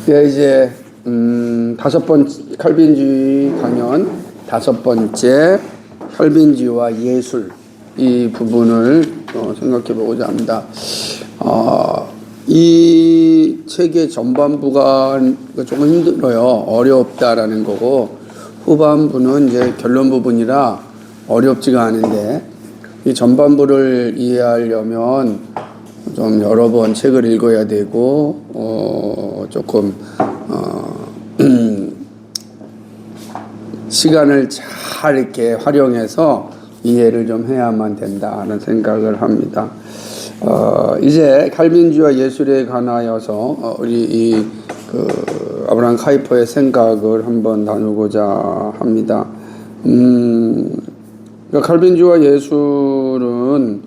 네, 이제 다섯 번째 칼빈주의 강연 다섯 번째 칼빈주의와 예술 이 부분을 생각해 보고자 합니다. 이 책의 전반부가 조금 힘들어요. 어렵다라는 거고 후반부는 이제 결론 부분이라 어렵지가 않은데 이 전반부를 이해하려면 좀 여러 번 책을 읽어야 되고 조금 시간을 잘 이렇게 활용해서 이해를 좀 해야만 된다는 생각을 합니다. 이제 칼빈주의와 예술에 관하여서 우리 아브라함 카이퍼의 생각을 한번 나누고자 합니다. 칼빈주의와 예술은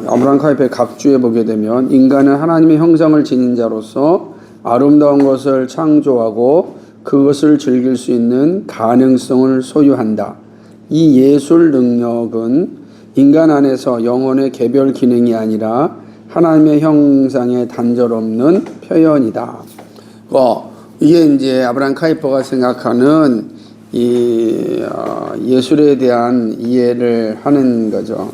아브라함 카이퍼의 각주에 보게 되면 인간은 하나님의 형상을 지닌 자로서 아름다운 것을 창조하고 그것을 즐길 수 있는 가능성을 소유한다. 이 예술 능력은 인간 안에서 영혼의 개별 기능이 아니라 하나님의 형상의 단절 없는 표현이다. 이게 이제 아브라함 카이퍼가 생각하는 이 예술에 대한 이해를 하는 거죠.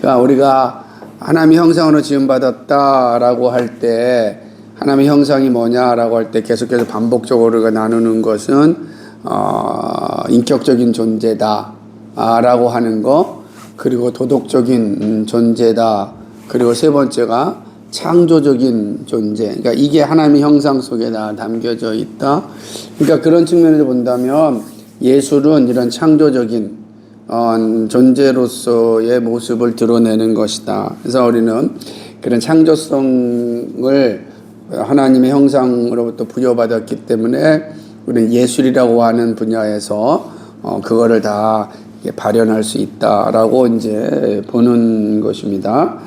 그러니까 우리가 하나님의 형상으로 지음받았다라고 할 때 하나님의 형상이 뭐냐라고 할 때 계속해서 반복적으로 우리가 나누는 것은 인격적인 존재다라고 하는 거, 그리고 도덕적인 존재다, 그리고 세 번째가 창조적인 존재. 그러니까 이게 하나님의 형상 속에 다 담겨져 있다. 그러니까 그런 측면에서 본다면 예술은 이런 창조적인 존재로서의 모습을 드러내는 것이다. 그래서 우리는 그런 창조성을 하나님의 형상으로부터 부여받았기 때문에 우리는 예술이라고 하는 분야에서 그거를 다 발현할 수 있다라고 이제 보는 것입니다.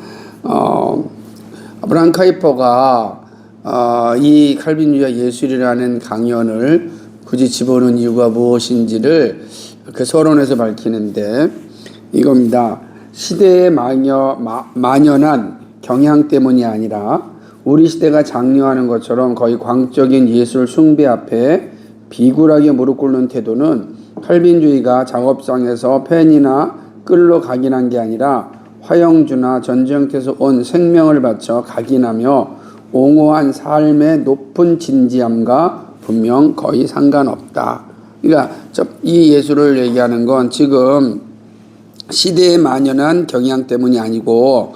아브라함 카이퍼가 이 칼빈주의와 예술이라는 강연을 굳이 집어넣은 이유가 무엇인지를 그 서론에서 밝히는데 이겁니다. 시대에 만연한 경향 때문이 아니라 우리 시대가 장려하는 것처럼 거의 광적인 예술 숭배 앞에 비굴하게 무릎 꿇는 태도는 칼빈주의가 작업장에서 펜이나 끌로 각인한 게 아니라 화영주나 전쟁터에서 온 생명을 바쳐 각인하며 옹호한 삶의 높은 진지함과 분명 거의 상관없다. 그러니까 이 예술을 얘기하는 건 지금 시대에 만연한 경향 때문이 아니고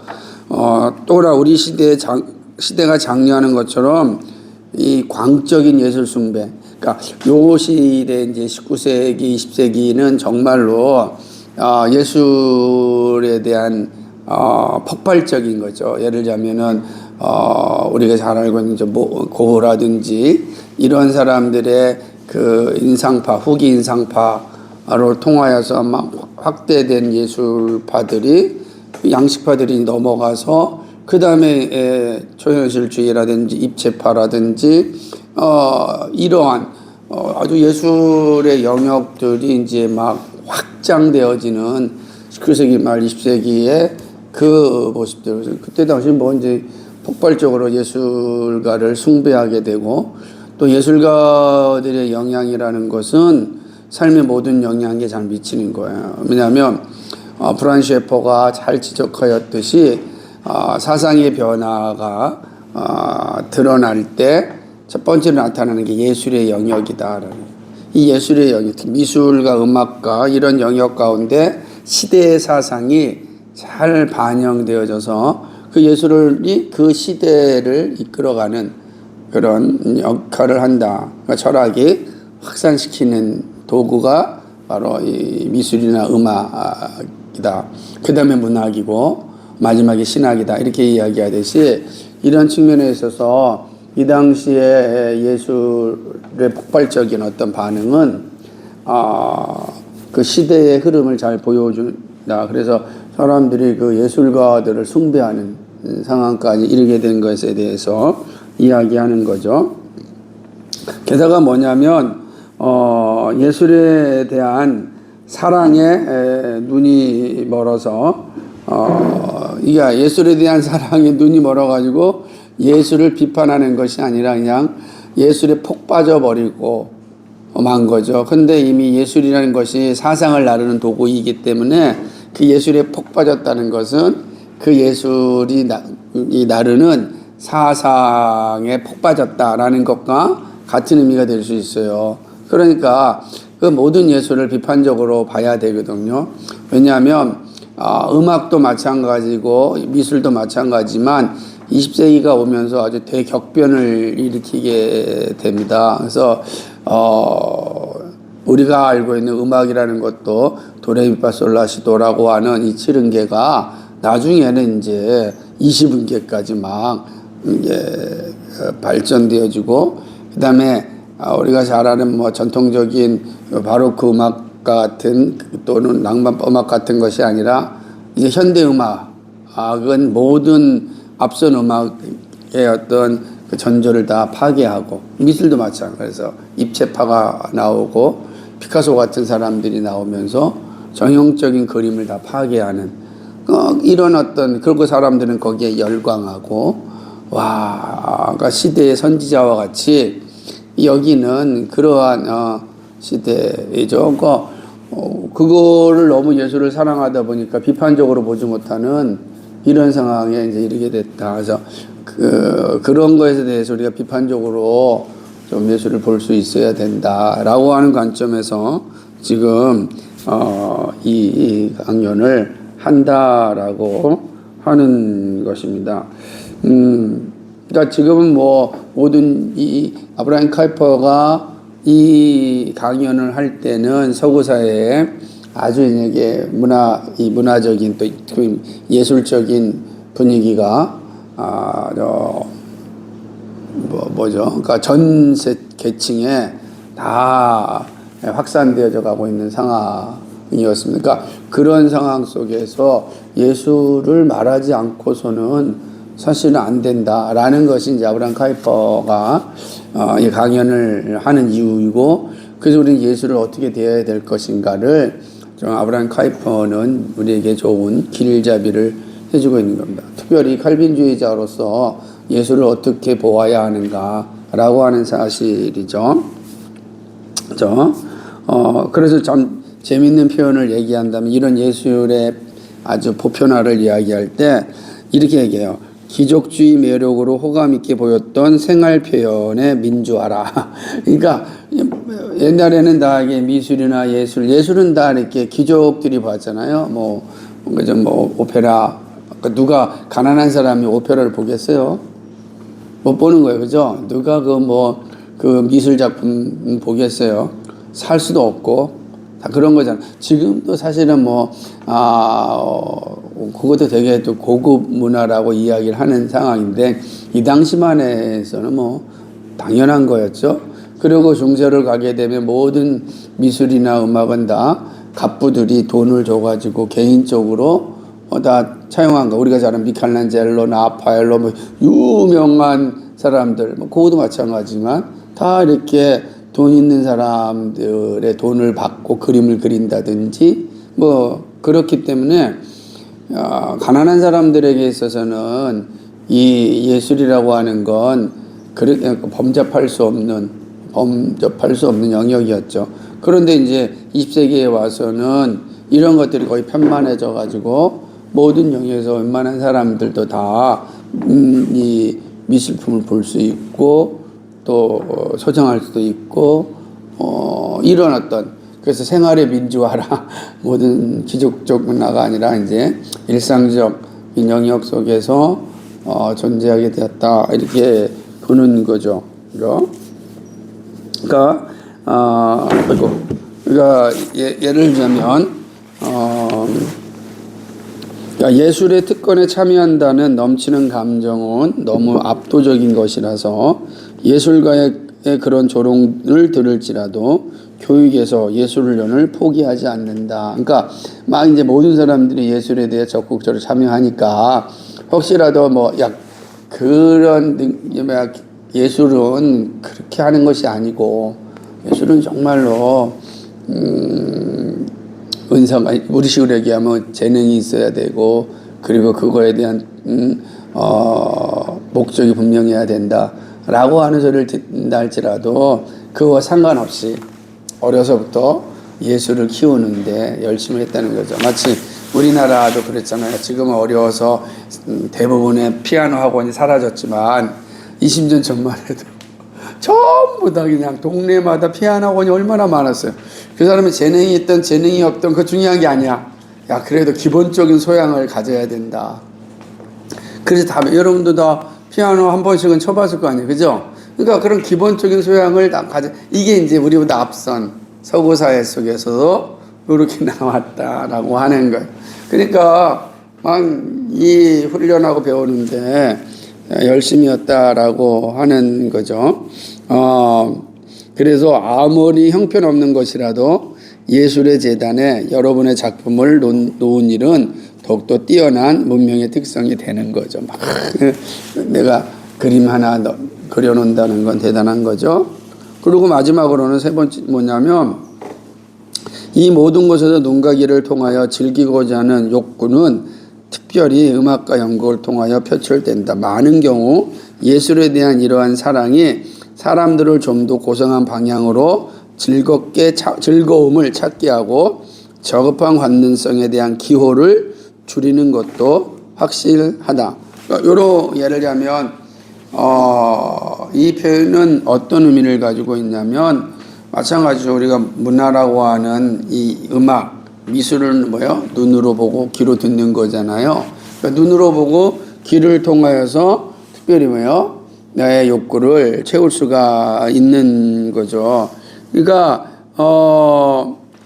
또라 우리 시대가 장려하는 것처럼 이 광적인 예술 숭배. 그러니까 요 시대 이제 19세기, 20세기는 정말로 예술에 대한 폭발적인 거죠. 예를 들자면은 우리가 잘 알고 있는 고흐라든지 이런 사람들의 그 인상파, 후기 인상파로 통하여서 막 확대된 예술파들이 양식파들이 넘어가서 그 다음에 초현실주의라든지 입체파라든지 이러한 아주 예술의 영역들이 이제 막 확장되어지는 19세기 말 20세기의 그 모습들. 그때 당시 이제 폭발적으로 예술가를 숭배하게 되고 또 예술가들의 영향이라는 것은 삶의 모든 영향에 잘 미치는 거예요. 왜냐하면 프란츠 셰퍼가 잘 지적하였듯이 사상의 변화가 드러날 때 첫 번째로 나타나는 게 예술의 영역이다. 이 예술의 영역, 미술과 음악과 이런 영역 가운데 시대의 사상이 잘 반영되어져서 그 예술이 그 시대를 이끌어가는 그런 역할을 한다. 그러니까 철학이 확산시키는 도구가 바로 이 미술이나 음악이다. 그 다음에 문학이고 마지막에 신학이다. 이렇게 이야기하듯이 이런 측면에 있어서 이 당시에 예술의 폭발적인 어떤 반응은 그 시대의 흐름을 잘 보여준다. 그래서 사람들이 그 예술가들을 숭배하는 상황까지 이르게 된 것에 대해서 이야기하는 거죠. 게다가 뭐냐면 예술에 대한 사랑에 눈이 멀어서 이게 예술에 대한 사랑에 눈이 멀어가지고 예술을 비판하는 것이 아니라 그냥 예술에 폭 빠져버리고 만 거죠. 근데 이미 예술이라는 것이 사상을 나르는 도구이기 때문에 그 예술에 폭 빠졌다는 것은 그 예술이 나르는 사상에 폭 빠졌다라는 것과 같은 의미가 될 수 있어요. 그러니까 그 모든 예술을 비판적으로 봐야 되거든요. 왜냐하면 음악도 마찬가지고 미술도 마찬가지지만 20세기가 오면서 아주 대격변을 일으키게 됩니다. 그래서 우리가 알고 있는 음악이라는 것도 도레미파솔라시도라고 하는 이 70개가 나중에는 이제 20음계까지 막 이제 발전되어지고, 그다음에 우리가 잘 아는 뭐 전통적인 바로크 음악 같은 또는 낭만 음악 같은 것이 아니라 이제 현대 음악은 모든 앞선 음악의 어떤 그 전조를 다 파괴하고, 미술도 마찬가지로 그래서 입체파가 나오고 피카소 같은 사람들이 나오면서 정형적인 그림을 다 파괴하는 이런 어떤, 그리고 사람들은 거기에 열광하고, 와, 그러니까 시대의 선지자와 같이 여기는 그러한 시대이죠. 그거를 너무 예술을 사랑하다 보니까 비판적으로 보지 못하는 이런 상황에 이제 이르게 됐다. 그래서 그런 것에 대해서 우리가 비판적으로 좀 예술을 볼 수 있어야 된다라고 하는 관점에서 지금 이 강연을 한다라고 하는 것입니다. 그러니까 지금은 뭐 모든 이 아브라함 카이퍼가 이 강연을 할 때는 서구 사회에 아주 이게 문화적인 또 예술적인 분위기가 그러니까 전 계층에 다 확산되어져 가고 있는 상황이었습니다. 그러니까 그런 상황 속에서 예술을 말하지 않고서는 사실은 안 된다라는 것이 이제 아브라함 카이퍼가 이 강연을 하는 이유이고, 그래서 우리는 예술을 어떻게 대해야 될 것인가를 좀 아브라함 카이퍼는 우리에게 좋은 길잡이를 해주고 있는 겁니다. 특별히 칼빈주의자로서 예술을 어떻게 보아야 하는가라고 하는 사실이죠. 그래서 참 재밌는 표현을 얘기한다면 이런 예술의 아주 보편화를 이야기할 때 이렇게 얘기해요. 기족주의 매력으로 호감 있게 보였던 생활 표현의 민주화라. 그러니까 옛날에는 다 이게 미술이나 예술은 다 이렇게 귀족들이 봤잖아요. 뭐 오페라. 그러니까 누가 가난한 사람이 오페라를 보겠어요? 못 보는 거예요, 그죠? 누가 그 미술 작품 보겠어요? 살 수도 없고 다 그런 거잖아. 지금도 사실은 그것도 되게 또 고급 문화라고 이야기를 하는 상황인데, 이 당시만 해서는 당연한 거였죠. 그리고 중세를 가게 되면 모든 미술이나 음악은 다 갑부들이 돈을 줘가지고 개인적으로 다 차용한 거. 우리가 잘 아는 미켈란젤로, 라파엘로, 유명한 사람들, 그것도 마찬가지지만 다 이렇게 돈 있는 사람들의 돈을 받고 그림을 그린다든지 그렇기 때문에 가난한 사람들에게 있어서는 이 예술이라고 하는 건 범접할 수 없는 영역이었죠. 그런데 이제 20세기에 와서는 이런 것들이 거의 편만해져 가지고 모든 영역에서 웬만한 사람들도 다 이 미술품을 볼 수 있고 또 소장할 수도 있고 이런 그래서 생활의 민주화라 모든 귀족적 문화가 아니라 이제 일상적 영역 속에서 존재하게 되었다, 이렇게 보는 거죠. 그러니까 예를 들면 예술의 특권에 참여한다는 넘치는 감정은 너무 압도적인 것이라서 예술가의 그런 조롱을 들을지라도 교육에서 예술훈련을 포기하지 않는다. 그러니까 막 이제 모든 사람들이 예술에 대해 적극적으로 참여하니까 혹시라도 예술은 그렇게 하는 것이 아니고, 예술은 정말로 우리식으로 얘기하면 재능이 있어야 되고, 그리고 그거에 대한 목적이 분명해야 된다라고 하는 소리를 듣는다 할지라도 그와 상관없이 어려서부터 예수를 키우는데 열심히 했다는 거죠. 마치 우리나라도 그랬잖아요. 지금은 어려워서 대부분의 피아노 학원이 사라졌지만 20년 전만 해도 전부 다 그냥 동네마다 피아노 학원이 얼마나 많았어요. 그 사람이 재능이 있던 재능이 없던 그 중요한 게 아니야. 야, 그래도 기본적인 소양을 가져야 된다. 그래서 다 여러분도 다 피아노 한 번씩은 쳐봤을 거 아니에요, 그죠? 그러니까 그런 기본적인 소양을 다 이게 이제 우리보다 앞선 서구 사회 속에서도 이렇게 나왔다라고 하는 거예요. 그러니까 막 이 훈련하고 배우는데 열심히 했다라고 하는 거죠. 그래서 아무리 형편없는 것이라도 예술의 재단에 여러분의 작품을 놓은 일은 더욱더 뛰어난 문명의 특성이 되는 거죠. 막 내가 그림 하나 그려놓는다는 건 대단한 거죠. 그리고 마지막으로는 세 번째 뭐냐면 이 모든 것에서 눈가기를 통하여 즐기고자 하는 욕구는 특별히 음악과 연극을 통하여 표출된다. 많은 경우 예술에 대한 이러한 사랑이 사람들을 좀 더 고상한 방향으로 즐거움을 찾게 하고 저급한 관능성에 대한 기호를 줄이는 것도 확실하다. 요런 예를 들자면 이 표현은 어떤 의미를 가지고 있냐면 마찬가지로 우리가 문화라고 하는 이 음악 미술은 뭐요? 눈으로 보고 귀로 듣는 거잖아요. 그러니까 눈으로 보고 귀를 통하여서 특별히 뭐요? 나의 욕구를 채울 수가 있는 거죠. 그러니까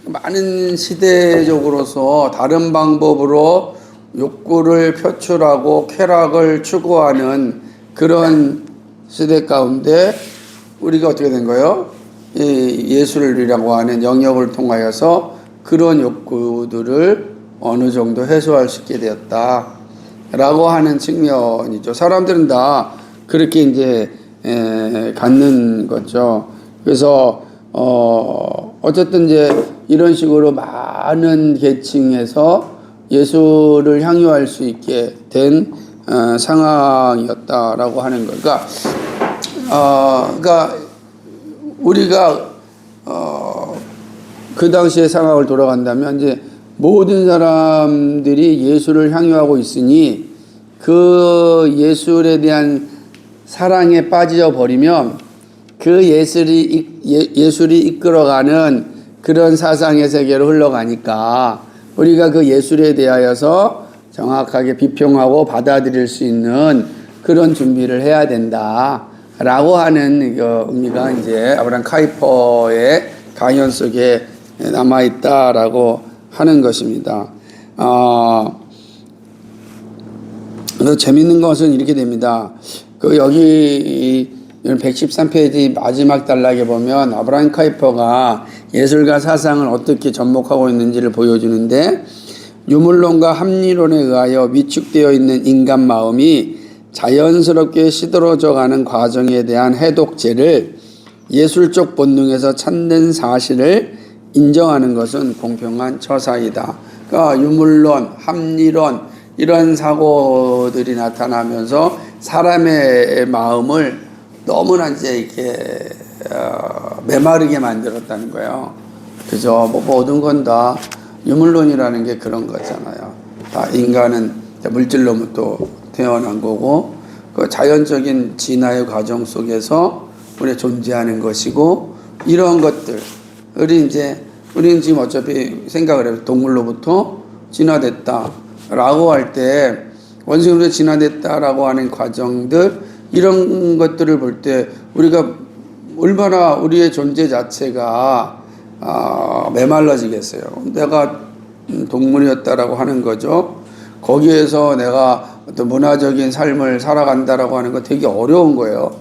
많은 시대적으로서 다른 방법으로 욕구를 표출하고 쾌락을 추구하는 그런 시대 가운데 우리가 어떻게 된 거예요? 이 예술이라고 하는 영역을 통하여서 그런 욕구들을 어느 정도 해소할 수 있게 되었다라고 하는 측면이죠. 사람들은 다 그렇게 이제 갖는 거죠. 그래서 어쨌든 이제 이런 식으로 많은 계층에서 예술을 향유할 수 있게 된 상황이었다라고 하는 거. 그러니까 우리가 그 당시의 상황을 돌아간다면 이제 모든 사람들이 예술을 향유하고 있으니 그 예술에 대한 사랑에 빠져 버리면 그 예술이 이끌어가는 그런 사상의 세계로 흘러가니까 우리가 그 예술에 대하여서 정확하게 비평하고 받아들일 수 있는 그런 준비를 해야 된다라고 하는 의미가 이제 아브라함 카이퍼의 강연 속에 남아 있다라고 하는 것입니다. 재밌는 것은 이렇게 됩니다. 여기 113페이지 마지막 단락에 보면 아브라함 카이퍼가 예술과 사상을 어떻게 접목하고 있는지를 보여주는데 유물론과 합리론에 의하여 위축되어 있는 인간 마음이 자연스럽게 시들어져 가는 과정에 대한 해독제를 예술적 본능에서 찾는 사실을 인정하는 것은 공평한 처사이다. 그러니까 유물론, 합리론 이런 사고들이 나타나면서 사람의 마음을 너무나 이제 이렇게 메마르게 만들었다는 거예요. 그죠? 모든 건 다 유물론이라는 게 그런 거잖아요. 다 인간은 물질로부터 태어난 거고 그 자연적인 진화의 과정 속에서 우리 존재하는 것이고 이런 것들이 이제 우리는 지금 어차피 생각을 해요. 동물로부터 진화됐다라고 할 때 원숭이로부터 진화됐다라고 하는 과정들 이런 것들을 볼 때 우리가 얼마나 우리의 존재 자체가 메말라지겠어요. 내가 동물이었다라고 하는 거죠. 거기에서 내가 어떤 문화적인 삶을 살아간다라고 하는 거 되게 어려운 거예요.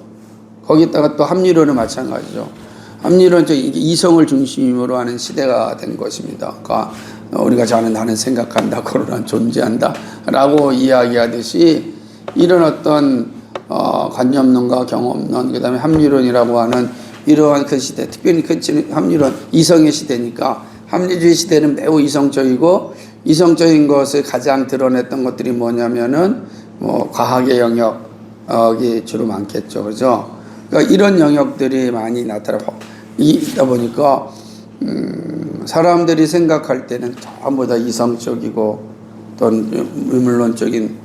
거기다가 또 합리론은 마찬가지죠. 합리론은 이성을 중심으로 하는 시대가 된 것입니다. 그러니까 우리가 자는 나는 생각한다, 그러나 존재한다 라고 이야기하듯이 이런 어떤 관념론과 경험론, 그 다음에 합리론이라고 하는 이러한 그 시대, 특별히 그 합리론, 이성의 시대니까 합리주의 시대는 매우 이성적이고 이성적인 것을 가장 드러냈던 것들이 뭐냐면은 과학의 영역, 주로 많겠죠. 그죠? 그러니까 이런 영역들이 많이 있다 보니까, 사람들이 생각할 때는 전부 다 이성적이고 또는 의물론적인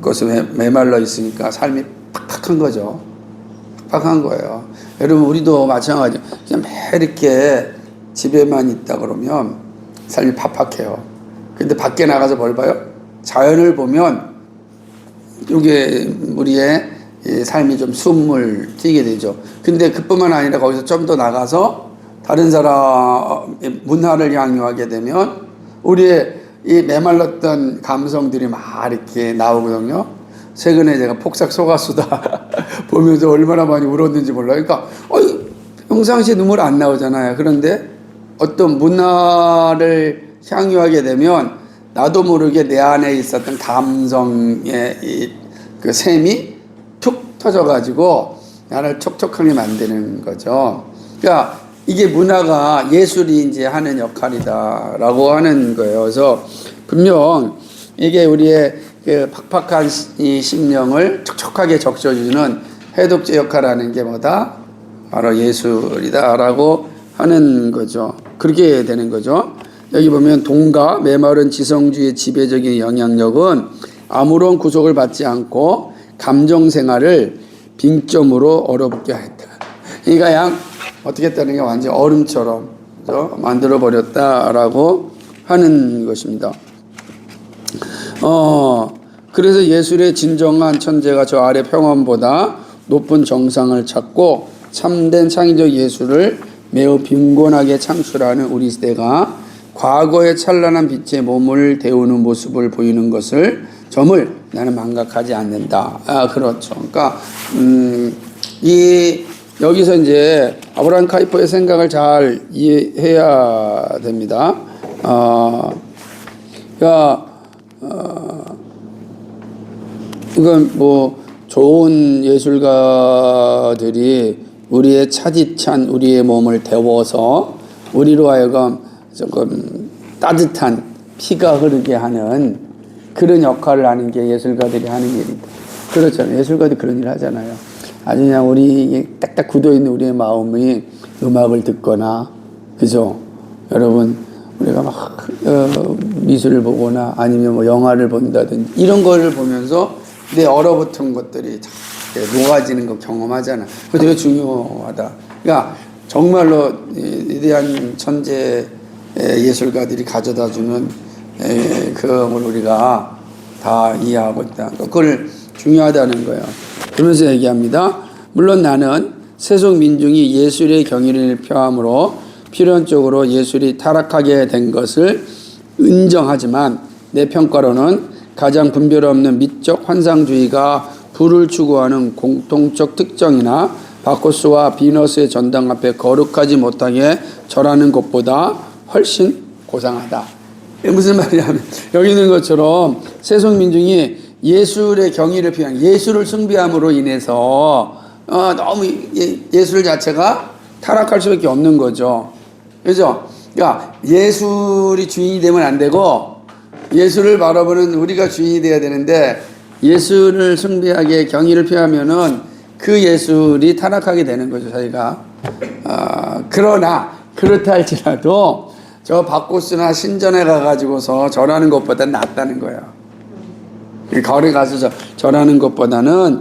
것에 메말라 있으니까 삶이 팍팍한 거죠. 팍팍한 거예요. 여러분, 우리도 마찬가지예요. 그냥 매일 이렇게 집에만 있다 그러면 삶이 팍팍해요. 근데 밖에 나가서 뭘 봐요? 자연을 보면 이게 우리의 삶이 좀 숨을 튀게 되죠. 근데 그뿐만 아니라 거기서 좀 더 나가서 다른 사람의 문화를 향유하게 되면 우리의 이 메말랐던 감성들이 막 이렇게 나오거든요. 최근에 제가 폭삭 속았수다 보면서 얼마나 많이 울었는지 몰라요. 그러니까 평상시에 눈물 안 나오잖아요. 그런데 어떤 문화를 향유하게 되면 나도 모르게 내 안에 있었던 감성의 그 샘이 툭 터져가지고 나를 촉촉하게 만드는 거죠. 그러니까 이게 문화가 예술이 이제 하는 역할이다라고 하는 거예요. 그래서 분명 이게 우리의 그 팍팍한 이 심령을 촉촉하게 적셔주는 해독제 역할하는 게 뭐다? 바로 예술이다라고 하는 거죠. 그렇게 되는 거죠. 여기 보면 동가 메마른 지성주의 지배적인 영향력은 아무런 구속을 받지 않고 감정 생활을 빙점으로 얼어붙게 했다. 그러니까 양 어떻게 했다는 게 완전 얼음처럼 만들어 버렸다라고 하는 것입니다. 그래서 예술의 진정한 천재가 저 아래 평원보다 높은 정상을 찾고 참된 창의적 예술을 매우 빈곤하게 창출하는 우리 시대가 과거의 찬란한 빛의 몸을 데우는 모습을 보이는 점을 나는 망각하지 않는다. 그렇죠. 그러니까 여기서 이제 아브라함 카이퍼의 생각을 잘 이해해야 됩니다. 이건 뭐 좋은 예술가들이 우리의 차디찬 우리의 몸을 데워서 우리로 하여금 조금 따뜻한 피가 흐르게 하는 그런 역할을 하는 게 예술가들이 하는 일이다. 그렇잖아요. 예술가들이 그런 일을 하잖아요. 아주 그냥 우리 딱딱 굳어있는 우리의 마음이 음악을 듣거나, 그죠? 여러분, 우리가 막 미술을 보거나 아니면 뭐 영화를 본다든지 이런 거를 보면서 내 얼어붙은 것들이 녹아지는 거 경험하잖아. 그거 되게 중요하다. 그러니까 정말로 위대한 천재 예술가들이 가져다 주는 그걸 우리가 다 이해하고 있다. 그걸 중요하다는 거예요. 그러면서 얘기합니다. 물론 나는 세속 민중이 예술의 경의를 표함으로 필연적으로 예술이 타락하게 된 것을 인정하지만 내 평가로는 가장 분별 없는 미적 환상주의가 부를 추구하는 공통적 특정이나 바코스와 비너스의 전당 앞에 거룩하지 못하게 절하는 것보다 훨씬 고상하다. 무슨 말이냐면 여기 있는 것처럼 세속 민중이 예술의 경의를 표한 예술을 숭배함으로 인해서 너무 예술 자체가 타락할 수밖에 없는 거죠. 그죠? 그러니까 예술이 주인이 되면 안 되고 예술을 바라보는 우리가 주인이 돼야 되는데 예술을 숭배하게 경의를 표하면은 그 예술이 타락하게 되는 거죠, 저희가. 그러나 그렇다 할지라도 저 바코스나 신전에 가가지고서 절하는 것보다 낫다는 거예요. 거리 가서 절하는 것보다는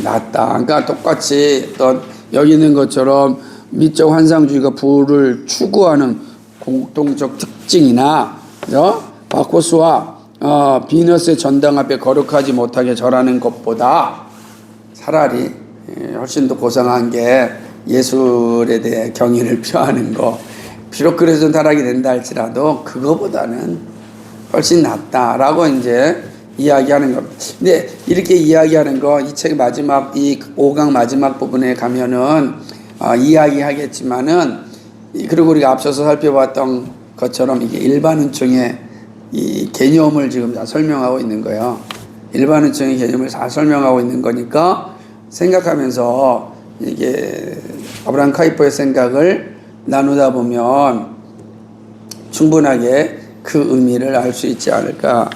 낫다. 그러니까 똑같이 또 여기 있는 것처럼 미적 환상주의가 부를 추구하는 공통적 특징이나 바코스와 비너스의 전당 앞에 거룩하지 못하게 절하는 것보다 차라리 훨씬 더 고상한 게 예술에 대해 경의를 표하는 거. 비록 그래서 타락이 된다 할지라도 그거보다는 훨씬 낫다라고 이제 이야기하는 겁니다. 근데 이렇게 이야기하는 거 이 책 마지막 이 5강 마지막 부분에 가면은 이야기하겠지만은 그리고 우리가 앞서서 살펴봤던 것처럼 이게 일반은총의 이 개념을 지금 다 설명하고 있는 거예요. 일반은총의 개념을 다 설명하고 있는 거니까 생각하면서 이게 아브라함 카이퍼의 생각을 나누다 보면 충분하게 그 의미를 알 수 있지 않을까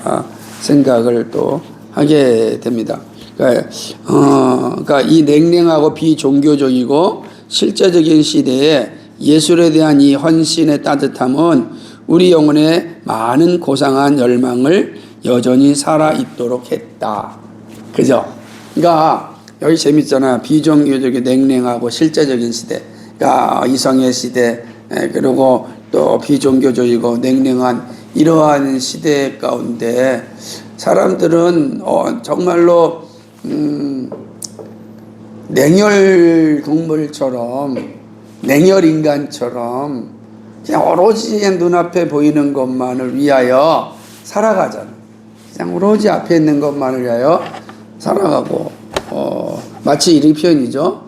생각을 또 하게 됩니다. 그러니까 이 냉랭하고 비종교적이고 실제적인 시대에 예술에 대한 이 헌신의 따뜻함은 우리 영혼에 많은 고상한 열망을 여전히 살아있도록 했다. 그죠? 그러니까 여기 재밌잖아요. 비종교적인 냉랭하고 실제적인 시대. 그러니까 이성의 시대, 그리고 또 비종교적이고 냉랭한 이러한 시대 가운데 사람들은 정말로 냉혈 동물처럼, 냉혈 인간처럼 그냥 오로지 눈앞에 보이는 것만을 위하여 살아가잖아. 그냥 오로지 앞에 있는 것만을 위하여 살아가고, 마치 이런 표현이죠.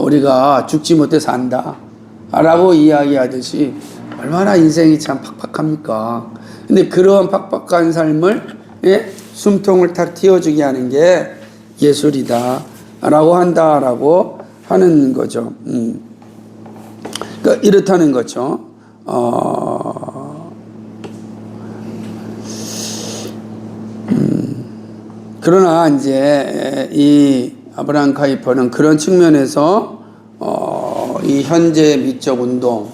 우리가 죽지 못해 산다 라고 이야기하듯이 얼마나 인생이 참 팍팍합니까? 근데 그런 팍팍한 삶을, 숨통을 탁 틔워주게 하는 게 예술이다 라고 한다라고 하는 거죠. 그러니까 이렇다는 거죠. 그러나 이제 이 아브라함 카이퍼는 그런 측면에서 이 현재 미적 운동의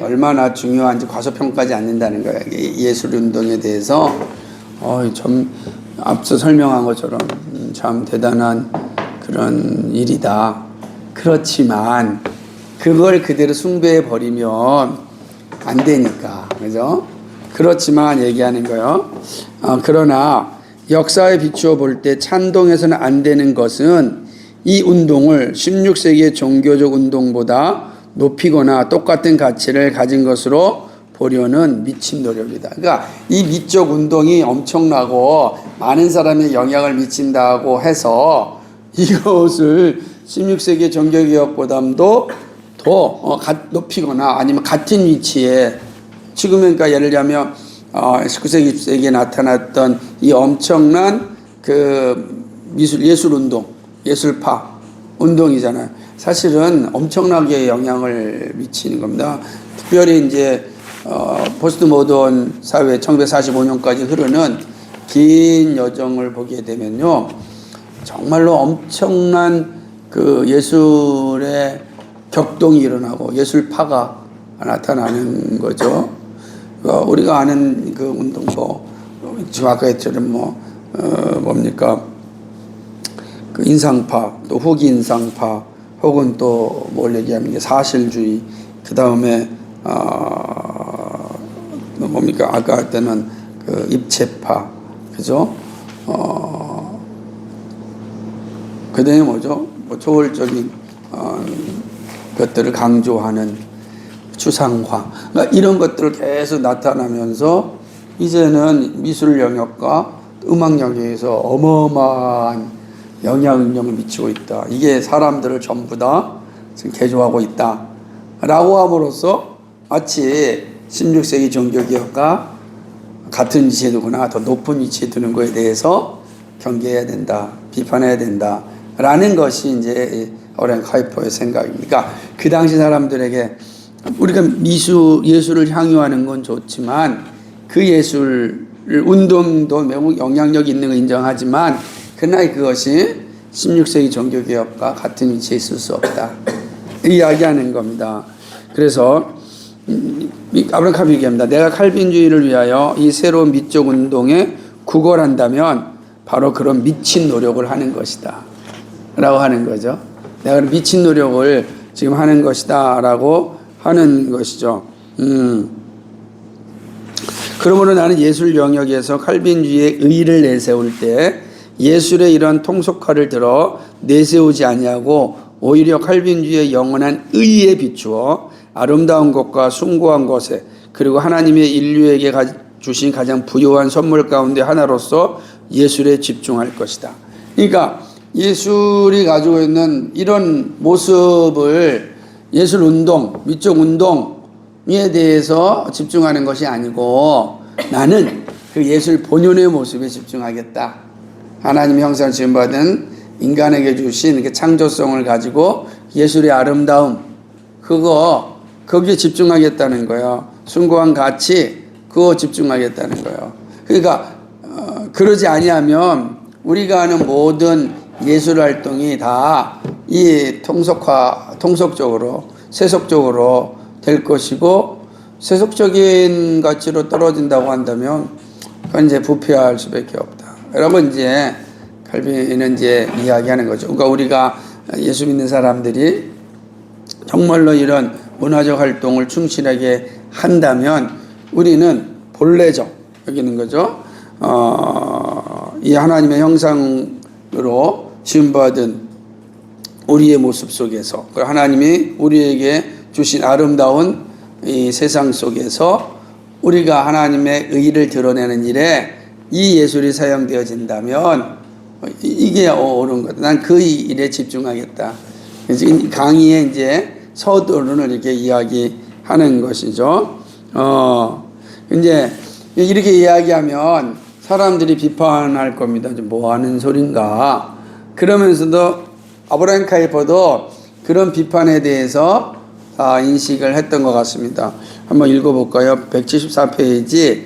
얼마나 중요한지 과소평가하지 않는다는 거예요. 예술 운동에 대해서 좀 앞서 설명한 것처럼 참 대단한 그런 일이다. 그렇지만 그걸 그대로 숭배해 버리면 안 되니까, 그죠? 그렇지만 얘기하는 거요. 그러나 역사에 비추어 볼 때 찬동해서는 안 되는 것은 이 운동을 16세기의 종교적 운동보다 높이거나 똑같은 가치를 가진 것으로 보려는 미친 노력이다. 그러니까 이 미적 운동이 엄청나고 많은 사람에 영향을 미친다고 해서 이것을 16세기 종교개혁보다도 더 높이거나 아니면 같은 위치에, 지금은 그러니까 예를 들면 19세기, 20세기에 나타났던 이 엄청난 그 예술 운동, 예술파 운동이잖아요. 사실은 엄청나게 영향을 미치는 겁니다. 특별히 이제 포스트 모던 사회 1945년까지 흐르는 긴 여정을 보게 되면요, 정말로 엄청난 그 예술의 격동이 일어나고 예술파가 나타나는 거죠. 우리가 아는 그 운동, 지금 아까 했처럼 뭡니까? 그 인상파, 또 후기 인상파, 혹은 또 뭘 얘기하는 게 사실주의, 그 다음에, 뭡니까? 아까 할 때는 그 입체파, 그죠? 그 다음에 뭐죠? 초월적인, 것들을 강조하는 추상화, 그러니까 이런 것들 계속 나타나면서 이제는 미술 영역과 음악 영역에서 어마어마한 영향력을 미치고 있다. 이게 사람들을 전부 다 지금 개조하고 있다 라고 함으로써 마치 16세기 종교개혁과 같은 위치에 두거나 더 높은 위치에 두는 것에 대해서 경계해야 된다, 비판해야 된다 라는 것이 이제 아브라함 카이퍼의 생각입니다. 그 당시 사람들에게 우리가 예술을 향유하는 건 좋지만 그 예술 운동도 매우 영향력이 있는 걸 인정하지만 그러나 그것이 16세기 종교개혁과 같은 위치에 있을 수 없다 이야기하는 겁니다. 그래서 아브라함 카이퍼 얘기합니다. 내가 칼빈주의를 위하여 이 새로운 미적 운동에 구걸한다면 바로 그런 미친 노력을 하는 것이다 라고 하는 거죠. 내가 미친 노력을 지금 하는 것이다 라고 하는 것이죠. 그러므로 나는 예술 영역에서 칼빈주의의 의의를 내세울 때 예술의 이러한 통속화를 들어 내세우지 아니하고 오히려 칼빈주의의 영원한 의의에 비추어 아름다운 것과 숭고한 것에, 그리고 하나님의 인류에게 주신 가장 부요한 선물 가운데 하나로서 예술에 집중할 것이다. 그러니까 예술이 가지고 있는 이런 모습을 예술 운동, 미적 운동에 대해서 집중하는 것이 아니고 나는 그 예술 본연의 모습에 집중하겠다. 하나님의 형상을 지음받은 인간에게 주신 그 창조성을 가지고 예술의 아름다움, 거기에 집중하겠다는 거예요. 숭고한 가치, 그거 집중하겠다는 거예요. 그러니까 그러지 아니하면 우리가 하는 모든 예술 활동이 다 이 통속적으로 세속적으로 될 것이고, 세속적인 가치로 떨어진다고 한다면 그건 이제 부패할 수밖에 없다. 라고 이제 칼빈은 이제 이야기하는 거죠. 그러니까 우리가 예수 믿는 사람들이 정말로 이런 문화적 활동을 충실하게 한다면 우리는 본래적 여기는 거죠. 이 하나님의 형상으로 지음받은 우리의 모습 속에서, 하나님이 우리에게 주신 아름다운 이 세상 속에서 우리가 하나님의 의를 드러내는 일에 이 예술이 사용되어진다면 이게 옳은 거다. 난 그 일에 집중하겠다. 그래서 강의에 이제 서론을 이렇게 이야기하는 것이죠. 이제 이렇게 이야기하면 사람들이 비판할 겁니다. 뭐 하는 소린가. 그러면서도 아브라함 카이퍼도 그런 비판에 대해서 인식을 했던 것 같습니다. 한번 읽어볼까요? 174페이지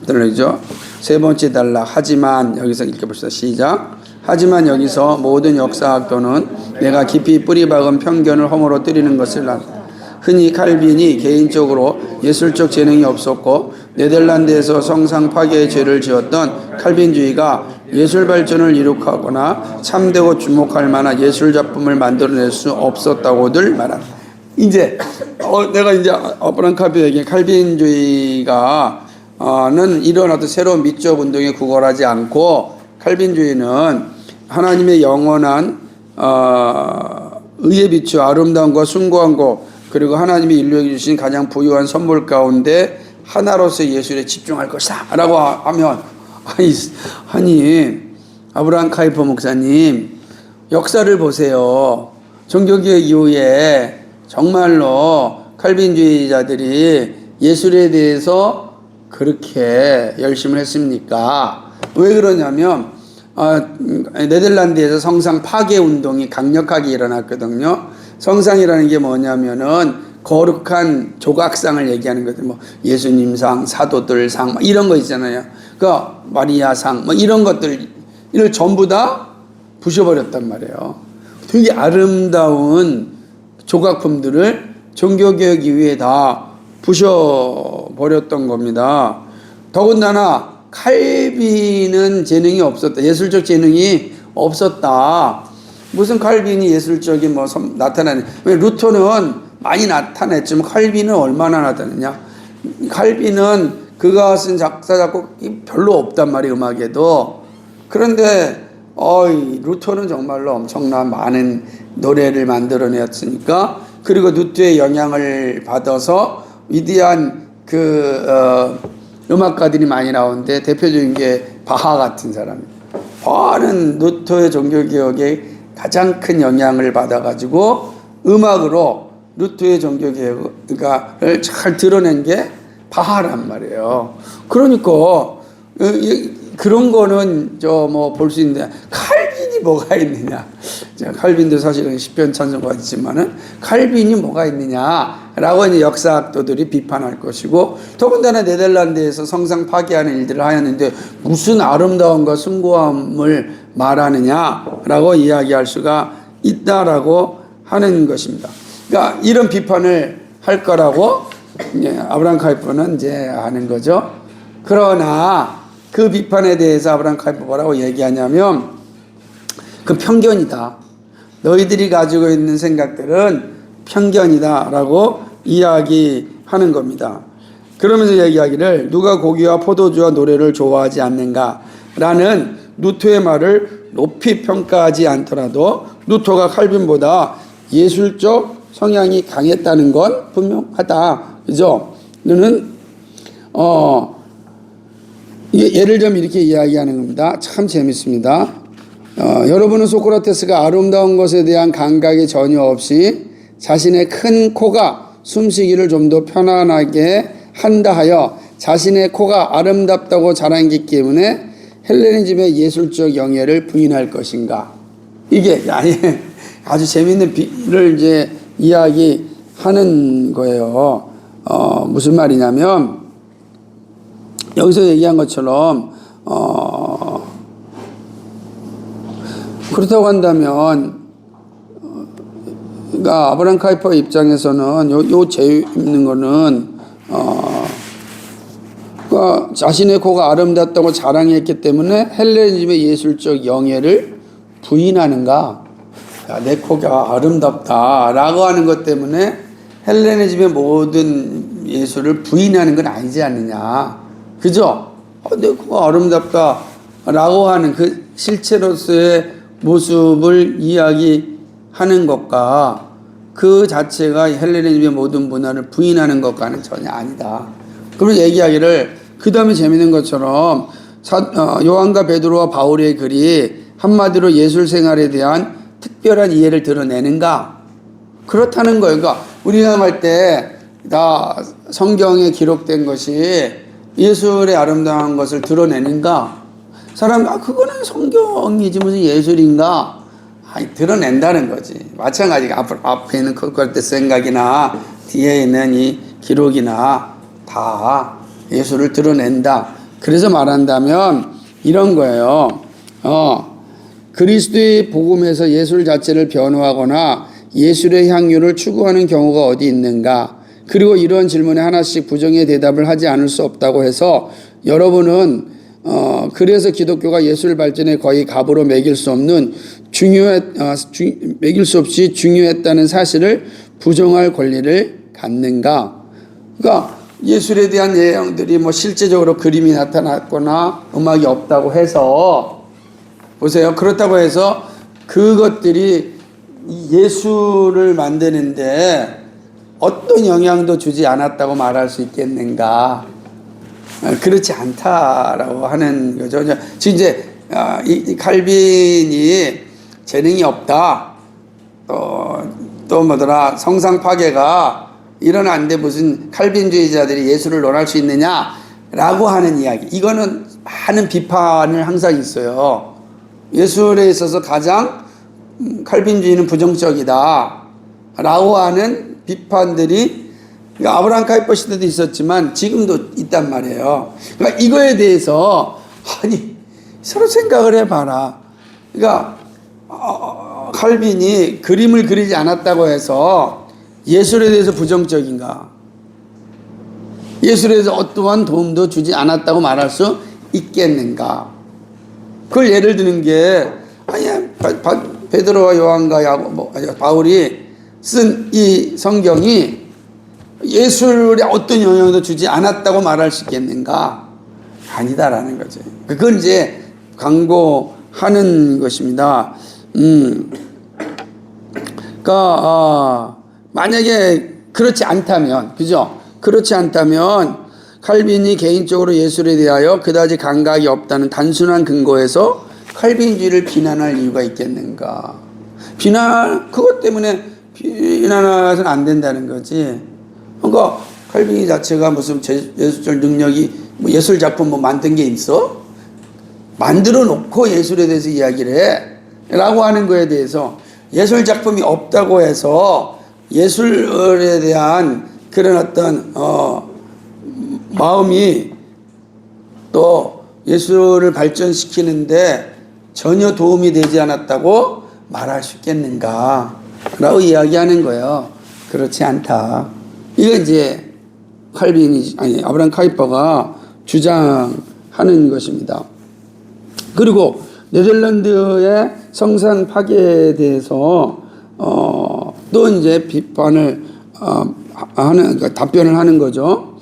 들리죠? 세 번째 단락. 하지만 여기서 읽어봅시다. 시작. 하지만 여기서 모든 역사학도는 내가 깊이 뿌리박은 편견을 허물어 뜨리는 것을 흔히 칼빈이 개인적으로 예술적 재능이 없었고 네덜란드에서 성상 파괴의 죄를 지었던 칼빈주의가 예술 발전을 이룩하거나 참되고 주목할 만한 예술 작품을 만들어낼 수 없었다고들 말한다. 이제 내가 이제 아브라함 카이퍼에게 칼빈주의가 는 이런 어떤 새로운 미적 운동에 구걸하지 않고, 칼빈주의는 하나님의 영원한 의에 비추어 아름다움과 숭고한 것, 그리고 하나님이 인류에게 주신 가장 부유한 선물 가운데 하나로서의 예술에 집중할 것이다 라고 하면, 아니 아브라함 카이퍼 목사님 역사를 보세요. 종교개혁 이후에 정말로 칼빈주의자들이 예술에 대해서 그렇게 열심을 했습니까? 왜 그러냐면 네덜란드에서 성상 파괴 운동이 강력하게 일어났거든요. 성상이라는 게 뭐냐면은 거룩한 조각상을 얘기하는 거죠. 뭐 예수님상, 사도들상, 뭐 이런 거 있잖아요. 그러니까 마리아상, 뭐 이런 것들 이걸 전부 다 부셔버렸단 말이에요. 되게 아름다운 조각품들을 종교개혁 이후에 다 부셔버렸던 겁니다. 더군다나 칼빈은 재능이 없었다. 예술적 재능이 없었다. 무슨 칼빈이 예술적인 뭐 나타나는, 왜 루터는 많이 나타냈지만 칼빈은 얼마나 나타냈냐. 칼빈은 그가 쓴 작사 작곡이 별로 없단 말이에요. 음악에도. 그런데 루터는 정말로 엄청난 많은 노래를 만들어냈으니까, 그리고 루터의 영향을 받아서 위대한 음악가들이 많이 나오는데 대표적인 게 바하 같은 사람입니다. 바하는 루터의 종교개혁에 가장 큰 영향을 받아가지고 음악으로 루터의 종교개혁을 잘 드러낸 게 바하란 말이에요. 그러니까 그런 거는 뭐 볼 수 있는데 칼빈이 뭐가 있느냐? 칼빈도 사실은 시편 찬송가 있지만은 칼빈이 뭐가 있느냐라고 이제 역사학도들이 비판할 것이고, 더군다나 네덜란드에서 성상 파괴하는 일들을 하였는데 무슨 아름다움과 숭고함을 말하느냐라고 이야기할 수가 있다라고 하는 것입니다. 그러니까 이런 비판을 할 거라고 아브라함 카이퍼는 이제 아는 거죠. 그러나 그 비판에 대해서 아브라함 카이퍼 뭐라고 얘기하냐면, 그 편견이다. 너희들이 가지고 있는 생각들은 편견이다 라고 이야기하는 겁니다. 그러면서 얘기하기를, 누가 고기와 포도주와 노래를 좋아하지 않는가 라는 루터의 말을 높이 평가하지 않더라도 루터가 칼빈보다 예술적 성향이 강했다는 건 분명하다. 그죠? 너는 예를 좀 이렇게 이야기하는 겁니다. 참 재밌습니다. 여러분은 소크라테스가 아름다운 것에 대한 감각이 전혀 없이 자신의 큰 코가 숨쉬기를 좀 더 편안하게 한다 하여 자신의 코가 아름답다고 자랑했기 때문에 헬레니즘의 예술적 영예를 부인할 것인가? 이게 아주 재미있는 비를 이제 이야기하는 거예요. 무슨 말이냐면, 여기서 얘기한 것처럼 그렇다고 한다면 그러니까 아브라함 카이퍼 입장에서는 요 재밌는 거는 그러니까 자신의 코가 아름답다고 자랑했기 때문에 헬레니즘의 예술적 영예를 부인하는가? 야, 내 코가 아름답다라고 하는 것 때문에 헬레니즘의 모든 예술을 부인하는 건 아니지 않느냐? 그죠? 내 코가 아름답다라고 하는 그 실체로서의 모습을 이야기하는 것과 그 자체가 헬레니즘의 모든 문화를 부인하는 것과는 전혀 아니다. 그런 얘기하기를 그 다음에 재밌는 것처럼 요한과 베드로와 바울의 글이 한마디로 예술 생활에 대한 특별한 이해를 드러내는가? 그렇다는 거예요. 그러니까 우리가 할 때 다 성경에 기록된 것이 예술의 아름다운 것을 드러내는가? 그거는 성경이지 무슨 예술인가? 아니, 드러낸다는 거지. 마찬가지가 앞에 있는 콘크리트 생각이나 뒤에 있는 이 기록이나 다 예술을 드러낸다. 그래서 말한다면 이런 거예요. 그리스도의 복음에서 예술 자체를 변호하거나 예술의 향유를 추구하는 경우가 어디 있는가? 그리고 이런 질문에 하나씩 부정의 대답을 하지 않을 수 없다고 해서 여러분은 그래서 기독교가 예술 발전에 거의 갑으로 매길 수 없이 중요했다는 사실을 부정할 권리를 갖는가? 그러니까 예술에 대한 내용들이 뭐 실제적으로 그림이 나타났거나 음악이 없다고 해서 보세요. 그렇다고 해서 그것들이 예술을 만드는데 어떤 영향도 주지 않았다고 말할 수 있겠는가? 그렇지 않다라고 하는 거죠. 지금 이제 이 칼빈이 재능이 없다. 또 뭐더라 성상 파괴가 일어났는데 무슨 칼빈주의자들이 예술을 논할 수 있느냐라고 하는 이야기. 이거는 많은 비판을 항상 있어요. 예술에 있어서 가장 칼빈주의는 부정적이다 라고 하는 비판들이 아브라함 카이퍼 시대도 있었지만 지금도 있단 말이에요. 그러니까 이거에 대해서 아니 서로 생각을 해봐라. 그러니까 칼빈이 그림을 그리지 않았다고 해서 예술에 대해서 부정적인가? 예술에 대해서 어떠한 도움도 주지 않았다고 말할 수 있겠는가? 그걸 예를 드는 게 아니야 베드로와 요한과 바울이 쓴 이 성경이 예술에 어떤 영향도 주지 않았다고 말할 수 있겠는가? 아니다라는 거죠. 그건 이제 강구하는 것입니다. 그러니까 만약에 그렇지 않다면, 그죠? 그렇지 않다면 칼빈이 개인적으로 예술에 대하여 그다지 감각이 없다는 단순한 근거에서 칼빈주의를 비난할 이유가 있겠는가? 그것 때문에 비난해서는 안 된다는 거지. 그러니까 칼빈이 자체가 무슨 예술적 능력이 뭐 예술 작품 뭐 만든 게 있어? 만들어 놓고 예술에 대해서 이야기를 해. 라고 하는 거에 대해서 예술 작품이 없다고 해서 예술에 대한 그런 어떤 마음이 또 예술을 발전시키는데 전혀 도움이 되지 않았다고 말할 수 있겠는가 라고 이야기하는 거예요. 그렇지 않다. 이거 이제 아브라함 카이퍼가 주장하는 것입니다. 그리고 네덜란드의 성산 파괴에 대해서 또 이제 비판을 그러니까 답변을 하는 거죠.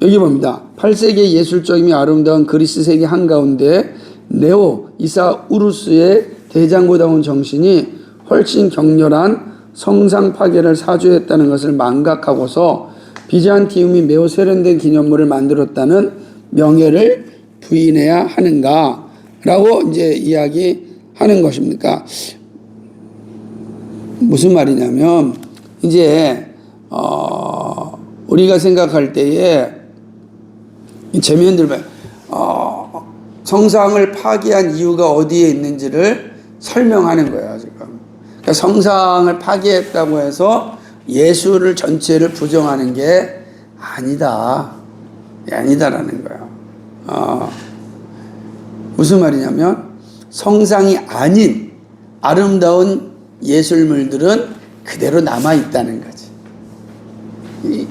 여기 봅니다. 8세기의 예술적이며 아름다운 그리스 세계 한가운데 네오 이사우루스의 대장부다운 정신이 훨씬 격렬한 성상 파괴를 사주했다는 것을 망각하고서 비잔티움이 매우 세련된 기념물을 만들었다는 명예를 부인해야 하는가? 라고 이제 이야기하는 것입니까? 무슨 말이냐면, 이제, 우리가 생각할 때에, 재미있는 성상을 파괴한 이유가 어디에 있는지를 설명하는 거예요, 지금. 그러니까 성상을 파괴했다고 해서 예술을 전체를 부정하는 게 아니다. 아니다라는 거예요. 무슨 말이냐면 성상이 아닌 아름다운 예술물들은 그대로 남아 있다는 거지.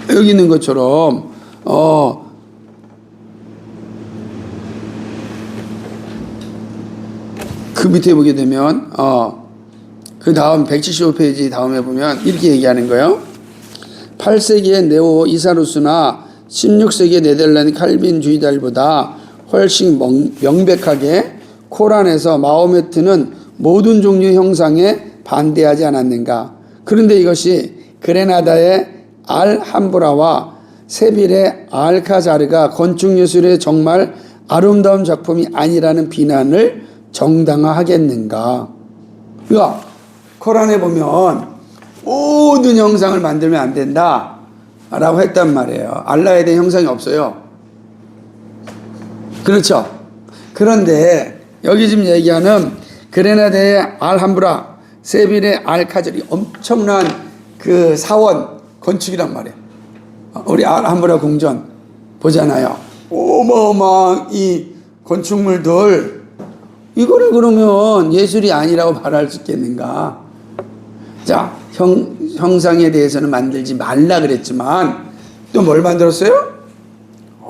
여기 있는 것처럼 그 밑에 보게 되면 그 다음 175페이지 다음에 보면 이렇게 얘기하는 거예요. 8세기의 네오 이사루스나 16세기의 네덜란드 칼빈 주의자들보다 훨씬 명백하게 코란에서 마호메트는 모든 종류의 형상에 반대하지 않았는가. 그런데 이것이 그레나다의 알함브라와 세빌의 알카자르가 건축예술의 정말 아름다운 작품이 아니라는 비난을 정당화하겠는가. 그러니까 코란에 보면 모든 형상을 만들면 안 된다 라고 했단 말이에요. 알라에 대한 형상이 없어요. 그렇죠. 그런데 여기 지금 얘기하는 그레나다의 알함브라, 세빌의 알카자르이 엄청난 그 사원 건축이란 말이에요. 우리 알함브라 궁전 보잖아요. 어마어마한 이 건축물들, 이거를 그러면 예술이 아니라고 말할 수 있겠는가? 자, 형상에 대해서는 만들지 말라 그랬지만 또 뭘 만들었어요?